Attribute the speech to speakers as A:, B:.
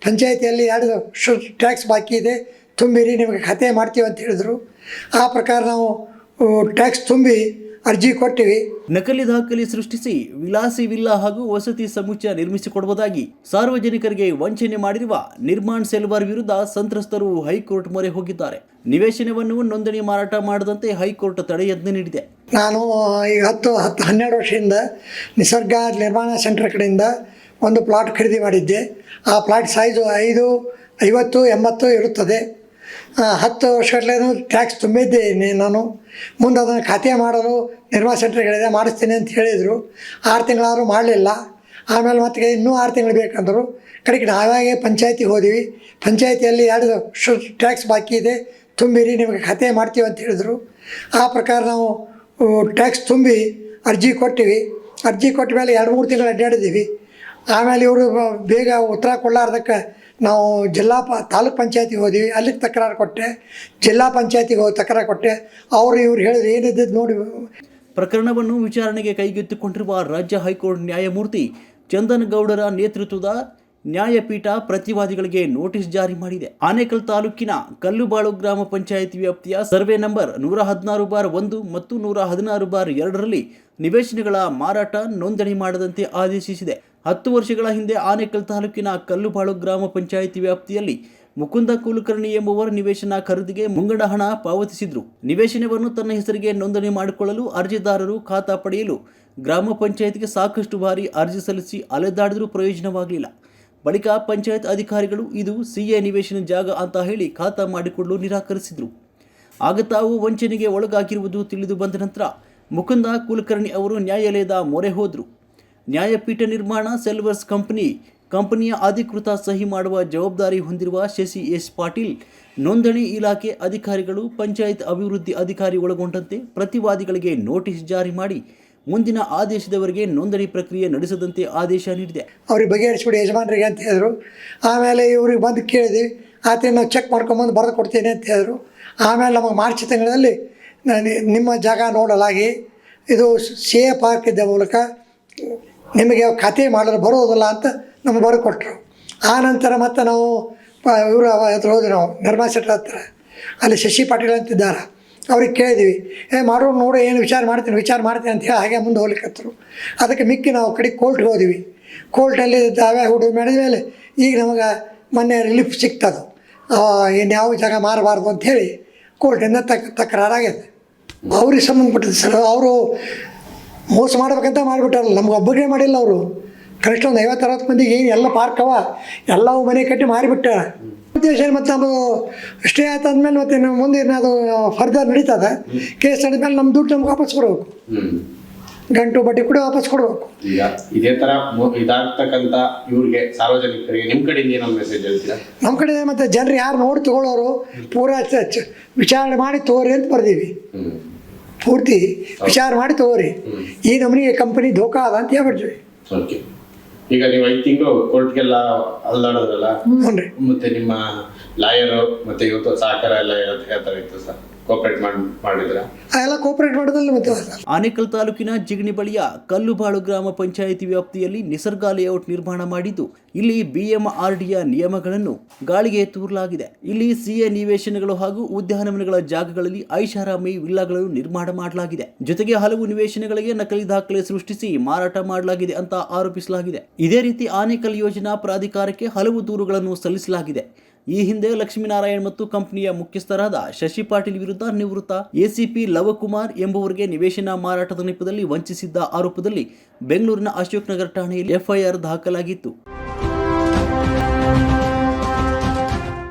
A: ಪಂಚಾಯತಿಯಲ್ಲಿ 2 ಟ್ಯಾಕ್ಸ್ ಬಾಕಿ ಇದೆ, ತುಂಬಿರಿ, ನಿಮಗೆ ಖಾತೆ ಮಾಡ್ತೀವಿ ಅಂತ ಹೇಳಿದರು. ಆ ಪ್ರಕಾರ ನಾವು ಟ್ಯಾಕ್ಸ್ ತುಂಬಿ ಅರ್ಜಿ ಕೊಟ್ಟಿವಿ.
B: ನಕಲಿ ದಾಖಲೆ ಸೃಷ್ಟಿಸಿ ವಿಲಾಸಿ ವಿಲ್ಲಾ ಹಾಗೂ ವಸತಿ ಸಮುಚ್ಚಯ ನಿರ್ಮಿಸಿಕೊಡುವುದಾಗಿ ಸಾರ್ವಜನಿಕರಿಗೆ ವಂಚನೆ ಮಾಡಿರುವ ನಿರ್ಮಾಣ್ ಸೆಲ್ವರ್ ವಿರುದ್ಧ ಸಂತ್ರಸ್ತರು ಹೈಕೋರ್ಟ್ ಮೊರೆ ಹೋಗಿದ್ದಾರೆ. ನಿವೇಶನವನ್ನು ನೋಂದಣಿ ಮಾರಾಟ ಮಾಡದಂತೆ ಹೈಕೋರ್ಟ್ ತಡೆಯತ್ನ ನೀಡಿದೆ.
A: ನಾನು ಈಗ 12 ವರ್ಷದಿಂದ ನಿಸರ್ಗ ನಿರ್ಮಾಣ ಸೆಂಟರ್ ಕಡೆಯಿಂದ ಒಂದು ಪ್ಲಾಟ್ ಖರೀದಿ ಮಾಡಿದ್ದೆ. ಆ ಪ್ಲಾಟ್ ಸೈಜು 5, 50, 80 ಇರುತ್ತದೆ. 10 ವರ್ಷಗಳೇನು ಟ್ಯಾಕ್ಸ್ ತುಂಬಿದ್ದೇನೆ ನಾನು. ಮುಂದೆ ಅದನ್ನು ಖಾತೆ ಮಾಡಲು ನಿರ್ಮಾಣ ಸೆಂಟರ್ಗಳಿದೆ, ಮಾಡಿಸ್ತೀನಿ ಅಂತ ಹೇಳಿದರು. 6 ತಿಂಗಳಾದರೂ ಮಾಡಲಿಲ್ಲ. ಆಮೇಲೆ ಮತ್ತೆ ಇನ್ನೂ 6 ತಿಂಗಳು ಬೇಕಂದರು. ಕಡೆಗೆ ನಾವಾಗೆ ಪಂಚಾಯತಿಗೆ ಹೋದ್ವಿ. ಪಂಚಾಯತಿಯಲ್ಲಿ 2 ಟ್ಯಾಕ್ಸ್ ಬಾಕಿ ಇದೆ, ತುಂಬಿರಿ, ನಿಮಗೆ ಖಾತೆ ಮಾಡ್ತೀವಿ ಅಂತ ಹೇಳಿದರು. ಆ ಪ್ರಕಾರ ನಾವು ಟ್ಯಾಕ್ಸ್ ತುಂಬಿ ಅರ್ಜಿ ಕೊಟ್ಟಿವಿ. ಅರ್ಜಿ ಕೊಟ್ಟ ಮೇಲೆ 2-3 ತಿಂಗಳು ಅಡ್ಡಾಡಿದ್ದೀವಿ. ಆಮೇಲೆ ಇವರು ಬೇಗ ಉತ್ತರ ಕೊಡಲಾರ್ದಕ್ಕೆ ನಾವು ತಾಲೂಕ್ ಪಂಚಾಯತಿಗೆ ಹೋದ್ವಿ. ಅಲ್ಲಿಗೆ ತಕರಾರು ಕೊಟ್ಟೆ. ಜಿಲ್ಲಾ ಪಂಚಾಯತಿಗೆ ಹೋಗಿ ತಕರಾರು ಕೊಟ್ಟೆ. ಇವ್ರು ಹೇಳಿದ್ರು ಏನಿದ್ದು ನೋಡಿ.
B: ಪ್ರಕರಣವನ್ನು ವಿಚಾರಣೆಗೆ ಕೈಗೆತ್ತಿಕೊಂಡಿರುವ ರಾಜ್ಯ ಹೈಕೋರ್ಟ್ ನ್ಯಾಯಮೂರ್ತಿ ಚಂದನ್ ಗೌಡರ ನೇತೃತ್ವದ ನ್ಯಾಯಪೀಠ ಪ್ರತಿವಾದಿಗಳಿಗೆ ನೋಟಿಸ್ ಜಾರಿ ಮಾಡಿದೆ. ಆನೇಕಲ್ ತಾಲೂಕಿನ ಕಲ್ಲುಬಾಳು ಗ್ರಾಮ ಪಂಚಾಯಿತಿ ವ್ಯಾಪ್ತಿಯ ಸರ್ವೆ ನಂಬರ್ 116/1 ಮತ್ತು 116/2ರಲ್ಲಿ ನಿವೇಶನಗಳ ಮಾರಾಟ ನೋಂದಣಿ ಮಾಡದಂತೆ ಆದೇಶಿಸಿದೆ. 10 ವರ್ಷಗಳ ಹಿಂದೆ ಆನೇಕಲ್ ತಾಲೂಕಿನ ಕಲ್ಲುಬಾಳು ಗ್ರಾಮ ಪಂಚಾಯಿತಿ ವ್ಯಾಪ್ತಿಯಲ್ಲಿ ಮುಕುಂದ ಕುಲಕರ್ಣಿ ಎಂಬುವರು ನಿವೇಶನ ಖರೀದಿಗೆ ಮುಂಗಡ ಹಣ ಪಾವತಿಸಿದ್ರು. ನಿವೇಶನವನ್ನು ತನ್ನ ಹೆಸರಿಗೆ ನೋಂದಣಿ ಮಾಡಿಕೊಳ್ಳಲು ಅರ್ಜಿದಾರರು ಖಾತಾ ಪಡೆಯಲು ಗ್ರಾಮ ಪಂಚಾಯತ್ಗೆ ಸಾಕಷ್ಟು ಬಾರಿ ಅರ್ಜಿ ಸಲ್ಲಿಸಿ ಅಲೆದಾಡಿದ್ರೂ ಪ್ರಯೋಜನವಾಗಲಿಲ್ಲ. ಬಳಿಕ ಪಂಚಾಯತ್ ಅಧಿಕಾರಿಗಳು ಇದು ಸಿಎ ನಿವೇಶನ ಜಾಗ ಅಂತ ಹೇಳಿ ಖಾತಾ ಮಾಡಿಕೊಳ್ಳಲು ನಿರಾಕರಿಸಿದರು. ಆಗ ತಾವು ವಂಚನೆಗೆ ಒಳಗಾಗಿರುವುದು ತಿಳಿದು ಬಂದ ನಂತರ ಮುಕುಂದ ಕುಲಕರ್ಣಿ ಅವರು ನ್ಯಾಯಾಲಯದ ಮೊರೆ ಹೋದರು. ನ್ಯಾಯಪೀಠ ನಿರ್ಮಾಣ ಸೆಲ್ವರ್ಸ್ ಕಂಪನಿಯ ಅಧಿಕೃತ ಸಹಿ ಮಾಡುವ ಜವಾಬ್ದಾರಿ ಹೊಂದಿರುವ ಶಶಿ ಎಸ್ ಪಾಟೀಲ್, ನೋಂದಣಿ ಇಲಾಖೆ ಅಧಿಕಾರಿಗಳು, ಪಂಚಾಯತ್ ಅಭಿವೃದ್ಧಿ ಅಧಿಕಾರಿ ಒಳಗೊಂಡಂತೆ ಪ್ರತಿವಾದಿಗಳಿಗೆ ನೋಟಿಸ್ ಜಾರಿ ಮಾಡಿ ಮುಂದಿನ ಆದೇಶದವರೆಗೆ ನೋಂದಣಿ ಪ್ರಕ್ರಿಯೆ ನಡೆಸದಂತೆ ಆದೇಶ ನೀಡಿದೆ.
A: ಅವ್ರಿಗೆ ಬಗೆಹರಿಸ್ಬಿಡಿ ಯಜಮಾನರಿಗೆ ಅಂತ ಹೇಳಿದ್ರು. ಆಮೇಲೆ ಇವ್ರಿಗೆ ಬಂದು ಕೇಳಿದ್ವಿ. ಆತ ನಾವು ಚೆಕ್ ಮಾಡ್ಕೊಂಬಂದು ಬರೆದು ಕೊಡ್ತೀನಿ ಅಂತ ಹೇಳಿದ್ರು. ಆಮೇಲೆ ನಮಗೆ ಮಾರ್ಚ್ ತಿಂಗಳಲ್ಲಿ ನಿಮ್ಮ ಜಾಗ ನೋಡಲಾಗಿ ಇದು CA ಪಾರ್ಕ್ ಇದ್ದ ಮೂಲಕ ನಿಮಗೆ ಖಾತೆ ಮಾಡಲು ಬರೋದಿಲ್ಲ ಅಂತ ನಮಗೆ ಬರೆದು ಕೊಟ್ಟರು. ಆ ನಂತರ ಮತ್ತೆ ನಾವು ಇವರು ಹತ್ರ ಹೋದ್ವಿ. ನಾವು ನಿರ್ಮಾ ಸೆಂಟರ್ ಹತ್ರ ಅಲ್ಲಿ ಶಶಿ ಪಾಟೀಲ್ ಅಂತಿದ್ದಾರೆ. ಅವ್ರಿಗೆ ಕೇಳಿದ್ವಿ, ಮಾಡೋ ನೋಡು, ಏನು ವಿಚಾರ ಮಾಡ್ತೀನಿ ಅಂತ ಹೇಳಿ ಹಾಗೆ ಮುಂದೆ ಹೋಗ್ಲಿಕ್ಕತ್ತರು. ಅದಕ್ಕೆ ಮಿಕ್ಕಿ ನಾವು ಕಡೆಗೆ ಕೋರ್ಟ್ಗೆ ಹೋದ್ವಿ. ಕೋರ್ಟಲ್ಲಿ ದಾವೆ ಹೂಡಿದ ಮಾಡಿದ ಮೇಲೆ ಈಗ ನಮಗೆ ಮೊನ್ನೆ ರಿಲೀಫ್ ಸಿಗ್ತದೆ. ಇನ್ಯಾವ ಜಾಗ ಮಾರಬಾರ್ದು ಅಂಥೇಳಿ ಕೋರ್ಟಿಂದ ತಕರಾರಾಗಿದೆ. ಅವ್ರಿಗೆ ಸಂಬಂಧಪಟ್ಟಿದ್ದು ಸರ್. ಅವರು ಮೋಸ ಮಾಡ್ಬೇಕಂತ ಮಾಡಿಬಿಟ್ಟಾರಲ್ಲ, ನಮ್ಗೆ ಒಬ್ಬರಿಗೆ ಮಾಡಿಲ್ಲ. ಅವರು ಕನಿಷ್ಠ ಒಂದು 50-60 ಮಂದಿಗೆ ಎಲ್ಲ ಪಾರ್ಕ್ ಎಲ್ಲವೂ ಮನೆ ಕಟ್ಟಿ ಮಾರಿಬಿಟ್ಟ ಉದ್ದೇಶ. ಮತ್ತು ನಮ್ಮದು ಸ್ಟೇ ಆಯ್ತಾದ್ಮೇಲೆ ಮತ್ತೆ ನಮ್ಮ ಮುಂದೆ ಅದು ಫರ್ದರ್ ನಡೀತದೆ. ಕೇಸ್ ನಡೆದ್ಮೇಲೆ ನಮ್ಮ ದುಡ್ಡು ನಮ್ಗೆ ವಾಪಸ್ ಕೊಡಬೇಕು, ಗಂಟು ಬಡ್ಡಿ ಕೂಡ ವಾಪಸ್ ಕೊಡಬೇಕು.
C: ಈಗ ಇದೇ ಥರ ಇದಾಗ್ತಕ್ಕಂಥ ಇವ್ರಿಗೆ ಸಾರ್ವಜನಿಕರಿಗೆ ನಿಮ್ಮ ಕಡೆಯಿಂದ ಏನೋ ಮೆಸೇಜ್ ಹೇಳ್ತೀರಾ? ನಮ್ಮ
A: ಕಡೆ ಮತ್ತು ಜನರು ಯಾರು ನೋಡಿ ತಗೊಳ್ಳೋರು ಪೂರಾ ವಿಚಾರಣೆ ಮಾಡಿ ತಗೋರಿ ಅಂತ ಬರ್ದೀವಿ. ಪೂರ್ತಿ ವಿಚಾರ ಮಾಡಿ ತಗೋರಿ, ಈ ನಮನಿಗೆ ಕಂಪನಿ ಧೋಕಾ ಅದ ಅಂತ ಹೇಳ್ಬಿಡ್ತೀವಿ.
C: ಓಕೆ. ಈಗ ನೀವು 5 ತಿಂಗಳು ಕೋರ್ಟ್ಗೆಲ್ಲ ಅಲ್ಲಾಡೋದ್ರಲ್ಲ, ಮತ್ತೆ ನಿಮ್ಮ ಲಾಯರು ಮತ್ತೆ ಇವತ್ತು ಸಹಕಾರ ಎಲ್ಲ ಹೇಳ್ತಾ ಇತ್ತು ಸರ್, ಕೋಪರೇಟ್ ಮಾಡಿದ್ರ?
A: ಎಲ್ಲ ಕೋಪರೇಟ್ ಮಾಡೋದಲ್ಲ. ಮತ್ತೆ
B: ಆನೇಕಲ್ ತಾಲೂಕಿನ ಜಿಗಣಿ ಬಳಿಯ ಕಲ್ಲುಬಾಳು ಗ್ರಾಮ ಪಂಚಾಯಿತಿ ವ್ಯಾಪ್ತಿಯಲ್ಲಿ ನಿಸರ್ಗ ಲೇಔಟ್ ನಿರ್ಮಾಣ ಮಾಡಿದ್ದು, ಇಲ್ಲಿ BMRDಯ ನಿಯಮಗಳನ್ನು ಗಾಳಿಗೆ ತೂರಲಾಗಿದೆ. ಇಲ್ಲಿ CA ನಿವೇಶನಗಳು ಹಾಗೂ ಉದ್ಯಾನವನಗಳ ಜಾಗಗಳಲ್ಲಿ ಐಷಾರಾಮಿ ವಿಲ್ಲಾಗಳನ್ನು ನಿರ್ಮಾಣ ಮಾಡಲಾಗಿದೆ. ಜೊತೆಗೆ ಹಲವು ನಿವೇಶನಗಳಿಗೆ ನಕಲಿ ದಾಖಲೆ ಸೃಷ್ಟಿಸಿ ಮಾರಾಟ ಮಾಡಲಾಗಿದೆ ಅಂತ ಆರೋಪಿಸಲಾಗಿದೆ. ಇದೇ ರೀತಿ ಆನೇಕಲ್ ಯೋಜನಾ ಪ್ರಾಧಿಕಾರಕ್ಕೆ ಹಲವು ದೂರುಗಳನ್ನು ಸಲ್ಲಿಸಲಾಗಿದೆ. ಈ ಹಿಂದೆ ಲಕ್ಷ್ಮೀನಾರಾಯಣ್ ಮತ್ತು ಕಂಪನಿಯ ಮುಖ್ಯಸ್ಥರಾದ ಶಶಿ ಪಾಟೀಲ್ ವಿರುದ್ಧ ನಿವೃತ್ತ ACP ಲವಕುಮಾರ್ ಎಂಬುವರಿಗೆ ನಿವೇಶನ ಮಾರಾಟದ ನೆಪದಲ್ಲಿ ವಂಚಿಸಿದ್ದ ಆರೋಪದಲ್ಲಿ ಬೆಂಗಳೂರಿನ ಅಶೋಕ್ ನಗರ ಠಾಣೆಯಲ್ಲಿ FIR ದಾಖಲಾಗಿತ್ತು.